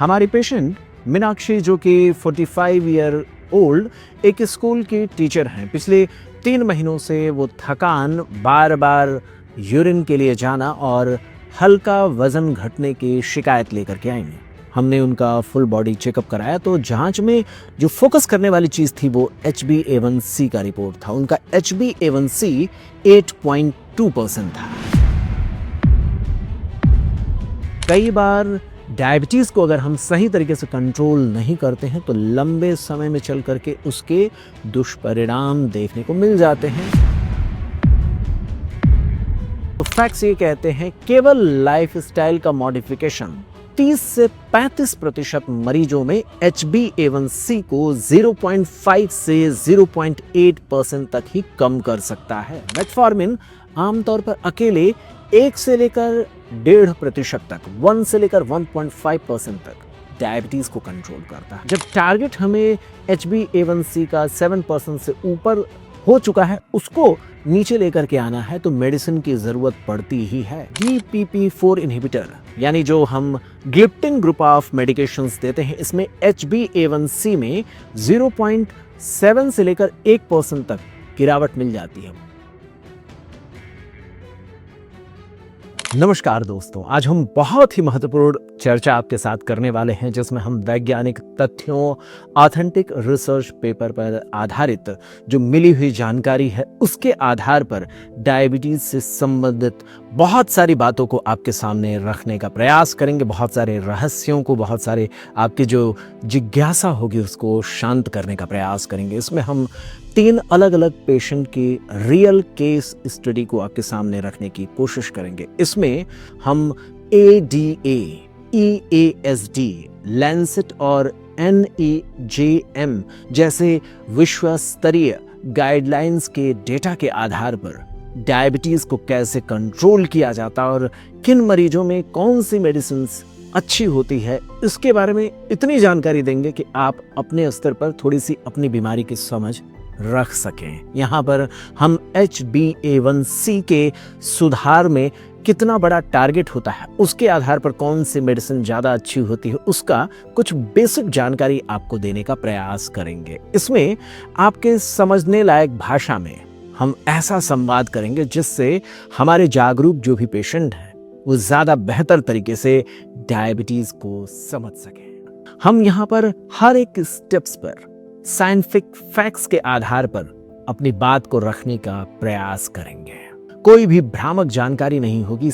हमारी पेशेंट मीनाक्षी जो कि 45 ईयर ओल्ड एक स्कूल की टीचर हैं। पिछले 3 महीनों से वो थकान, बार बार यूरिन के लिए जाना और हल्का वजन घटने की शिकायत लेकर के आई हैं। हमने उनका फुल बॉडी चेकअप कराया तो जांच में जो फोकस करने वाली चीज थी वो HbA1c का रिपोर्ट था। उनका HbA1c 8.2% था। कई बार डायबिटीज को अगर हम सही तरीके से कंट्रोल नहीं करते हैं तो लंबे समय में चल करके उसके दुष्परिणाम देखने को मिल जाते हैं। तो फैक्ट्स ये कहते हैं केवल लाइफस्टाइल का मॉडिफिकेशन 30 से 35% मरीजों में HbA1c को 0.5 से 0.8% तक ही कम कर सकता है। मेटफॉर्मिन आमतौर पर अकेले 1 से लेकर 1.5% तक, 1 से लेकर 1.5% तक डायबिटीज को कंट्रोल करता है। जब टारगेट हमें HbA1c का 7% से ऊपर हो चुका है, उसको नीचे लेकर के आना है तो मेडिसिन की जरूरत पड़ती ही है। DPP-4 इनहिबिटर यानी जो हम ग्लिप्टिन ग्रुप ऑफ मेडिकेशंस देते हैं, इसमें HbA1c में 0.7 से लेकर 1% तक गिरावट मिल जाती है। नमस्कार दोस्तों, आज हम बहुत ही महत्वपूर्ण चर्चा आपके साथ करने वाले हैं जिसमें हम वैज्ञानिक तथ्यों, ऑथेंटिक रिसर्च पेपर पर आधारित जो मिली हुई जानकारी है उसके आधार पर डायबिटीज से संबंधित बहुत सारी बातों को आपके सामने रखने का प्रयास करेंगे। बहुत सारे रहस्यों को, बहुत सारे आपकी जो जिज्ञासा होगी उसको शांत करने का प्रयास करेंगे। इसमें हम 3 अलग अलग पेशेंट की रियल केस स्टडी को आपके सामने रखने की कोशिश करेंगे। इसमें हम ADA, EASD, लैंसेट और NEJM जैसे विश्व स्तरीय गाइडलाइंस के डेटा के आधार पर डायबिटीज को कैसे कंट्रोल किया जाता और किन मरीजों में कौन सी मेडिसिन अच्छी होती है, इसके बारे में इतनी जानकारी देंगे कि आप अपने स्तर पर थोड़ी सी अपनी बीमारी की समझ रख सकें। यहाँ पर हम HbA1c के सुधार में कितना बड़ा टारगेट होता है, उसके आधार पर कौन सी मेडिसिन ज़्यादा अच्छी होती है, उसका कुछ बेसिक जानकारी आपको देने का प्रयास करेंगे। इसमें आपके समझने लायक भाषा में हम ऐसा संवाद करेंगे जिससे हमारे जागरूक जो भी पेशेंट हैं वो ज़्यादा बेहतर तरीके से डायबिटीज़ को समझ सकें। हम यहाँ पर हर एक स्टेप्स पर साइंटिफिक फैक्ट्स के आधार पर अपनी बात को रखने का प्रयास करेंगे। कोई भी भ्रामक जानकारी नहीं होगी,